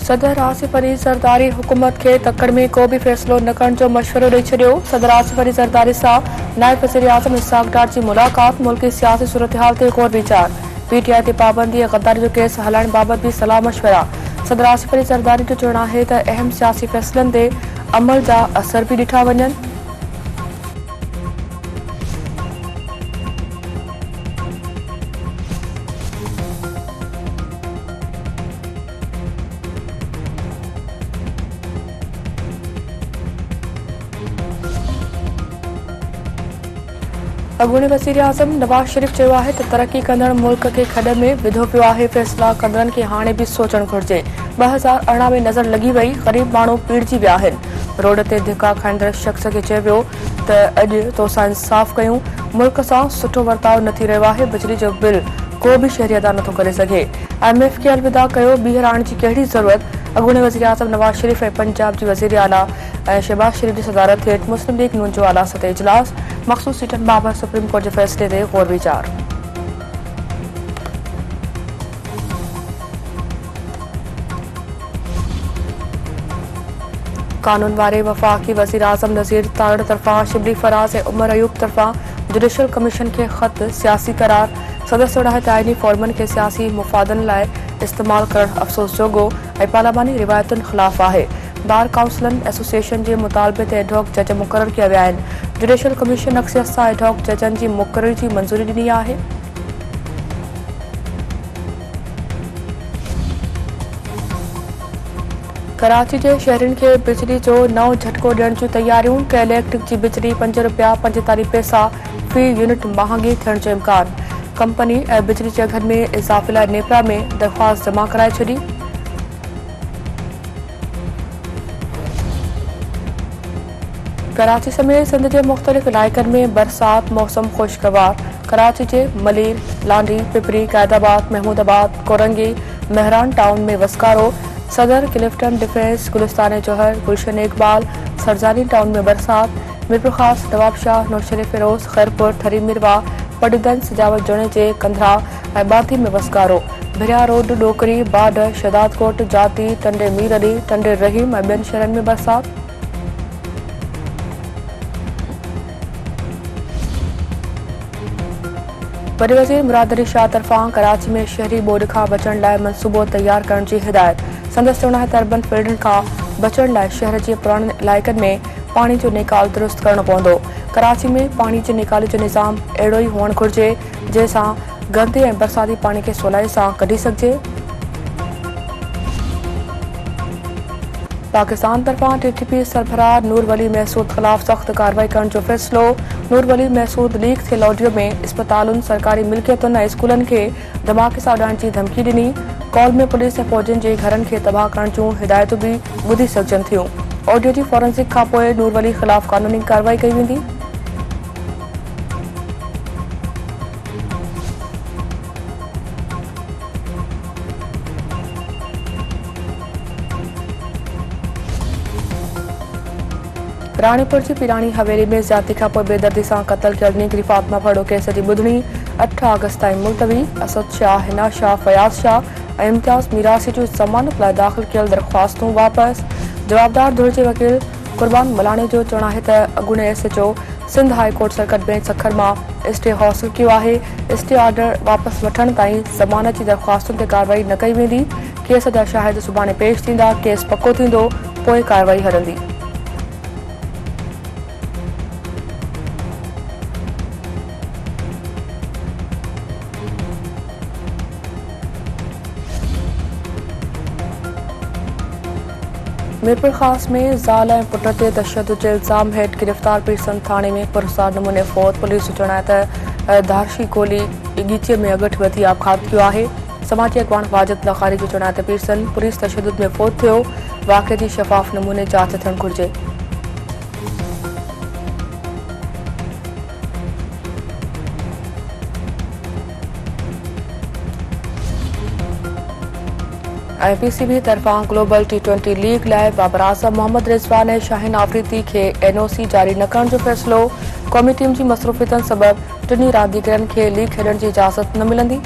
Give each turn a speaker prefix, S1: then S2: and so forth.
S1: सदर आसिफ अली ज़रदारी हुकूमत के तकड़ में को भी फैसलो न करण जो मशवरो ॾेई छॾियो। सदर आसिफ अली ज़रदारी सां नायब वज़ीर आज़म इसहाक़ डार जी मुलाक़ात, मुल्की सियासी सूरतहाल ते गौर वीचार, PTI ते पाबंदी ऐं गद्दारी जो केस हलाइण बाबति भी सलाह मशवरा। सदर आसिफ अली ज़रदारी जो चवणु आहे त अहम सियासी फ़ैसलनि ते अमल जा असर भी ॾिठा वञनि। अॻूणे वज़ीर आज़म नवाज़ शरीफ़ चयो आहे त तरक़ी कंदड़ मुल्क खे खॾ में विधो पियो आहे। फ़ैसिला कंदड़नि खे हाणे बि सोचणु घुरिजे। 2018 में नज़र लॻी वई, ग़रीब माण्हू पीड़िजी विया आहिनि। रोड ते धिका खाईंदड़ शख़्स खे चयो वियो त अॼु तोसां इंसाफ़ कयूं, मुल्क सां सुठो वर्ताव न थी रहियो आहे। बिजली जो बिल को बि शहरी अदा नथो करे सघे। IMF खे अलविदा कयो, ॿीहर आणण जी कहिड़ी ज़रूरत। अॻूणे वज़ीर आज़म नवाज़ शरीफ़ ऐं पंजाब जी वज़ीर आला ऐं शहबाज शरीफ़ जी सदारत हेठि मुस्लिम लीग नून जो आला सतह इजलास, मख़सूस सीटनि बाबति सुप्रीम कोर्ट जे फ़ैसिले ते गौर वीचार। कानून वारे वफ़ाक़ी वज़ीर आज़म नज़ीर तारड़ तरफ़ां शिबली फराज़ ऐं उमर अयूब तरफ़ां जुडिशल कमीशन खे ख़त, सियासी करार। सदस्य चवणु आहे त आइनी फॉर्मनि खे सियासी मुफ़ादनि लाइ इस्तेमाल करणु अफ़सोस जोॻो ऐं पार्लियामानी रिवायतुनि ख़िलाफ़ आहे। बार काउंसिलन एसोसिएशन जे मुतालबे ते एडहॉक जज मुक़ररु कया विया आहिनि। जुडिशल कमीशन अक्सियत सां एडहॉक जजनि जी मुक़ररी जी मंज़ूरी ॾिनी आहे। कराची जे शहरियुनि खे बिजली जो नओं झटको ॾियण जूं तयारियूं। के इलेक्ट्रिक जी बिजली ₹5.45 फ़ी यूनिट महांगी थियण जो इम्कान। कंपनी ऐं बिजली जे अघनि में इज़ाफ़े लाइ नेपरा में दरख़्वास्त जमा कराए छॾी। कराची समेत सिंध जे मुख़्तलिफ़ इलाइक़नि में बरसात, मौसम ख़ुशगवार। कराची जे मलीर, लांडी, पिपरी, क़ैदाबाद, महमूदाबाद, कोरंगी, मेहरान टाउन में वसकारो। सदर, क्लिफ्टन, डिफेंस, गुलिस्तान जौहर, गुलशन इकबाल, सरजानी टाउन में बरसात। मीरपुर ख़ास, नवाबशाह, नौशरीफ़ फिरोज़, खैरपुर, ठरी मिरवा, पडगंज, सजावत जोड़े जे कंधरा ऐं बाती में वसकारो। भिरिया रोड, डोकरी, बाड, शदादकोट, जाती, टंडे मीर अली, टंडे रहीम ऐं ॿियनि शहरनि में बरसात। वॾे वज़ीर मुराद अली शाह तरफ़ां कराची में शहरी ॿोॾ खां बचण लाइ मनसूबो तयारु करण जी हिदायत। संदसि चवणु आहे त अर्बन फील्डनि खां बचण लाइ शहर जे पुराणे इलाइक़नि में पाणी जो निकाल दुरुस्त करणो पवंदो। कराची में पाणी जे निकाले जो निज़ाम अहिड़ो ई हुअणु घुरिजे जंहिंसां गंदे ऐं बरसाती पाणी खे सवलाई सां कढी सघिजे। पाकिस्तान तरफ़ां TTP सरबराह नूर वली महसूद ख़िलाफ़ सख़्त कार्रवाई करण जो फ़ैसिलो। नूर वली महसूद लीक थियल ऑडियो में इस्पतालुनि, सरकारी मिल्कियतुनि ऐं स्कूलनि खे धमाके सां उॾाइण जी धमकी ॾिनी। कॉल में पुलिस ऐं फ़ौजियुनि जे घरनि खे तबाह करण जूं हिदायतूं बि ॿुधी सघजनि थियूं। ऑडियो जी फॉरेंसिक खां पोइ नूर वली ख़िलाफ़ क़ानूनी कार्रवाई कई वेंदी। रानीपुर जी पिरानी हवेली में ज़्यादती खां पोइ बेदर्दी सां क़तल कयल नीगरी फातिमा भड़ो केस जी ॿुधणी 8 अगस्त ताईं मुलतवी। असद शाह, हिना शाह, फयाज़ शाह ऐं इम्तियाज़ मीरासी जूं ज़मानत लाइ दाख़िल कयल दरख़्वास्तूं वापसि। जवाबदार धुर जे वकील कुर्बान मलाणे जो चवणु आहे त अॻूणे SHO Sindh high court circuit bench Sukkur मां स्टे हासिल कयो आहे। स्टे ऑर्डर वापसि वठण ताईं ज़मानत जी दरख़्वास्तुनि ते कार्रवाई न कई वेंदी। केस जा शाहिद सुभाणे पेश थींदा। केस पको थींदो, पोइ कार्रवाई हलंदी। मीरपुर ख़ास में ज़ाल ऐं पुट ते तशद्दुद जे इल्ज़ाम हेठि गिरफ़्तार पीरसन थाणे में पुरस्कार नमूने फ़ौत। पुलिस जो चवणु आहे त धारशी गोली ॻीचीअ में अगठि वधी आपघात कयो आहे। समाजी अॻवान वाजिद लखारी जो चवणु आहे त पीरसन पुलिस तशद्दुद में फ़ौत थियो। वाक़िए जी शफ़ाफ़ नमूने जांच थियणु घुरिजे। IPCB तरफ़ां ग्लोबल T20 लीग लाइ बाबर आज़म, मोहम्मद रिज़वान ऐं शाहीन आफ़रीदी खे NOC जारी न करण जो फ़ैसिलो। क़ौमी टीम जी मसरूफ़ियतुनि सबबि टिनी रांदीगरनि खे लीग खेॾण जी इजाज़त न मिलंदी।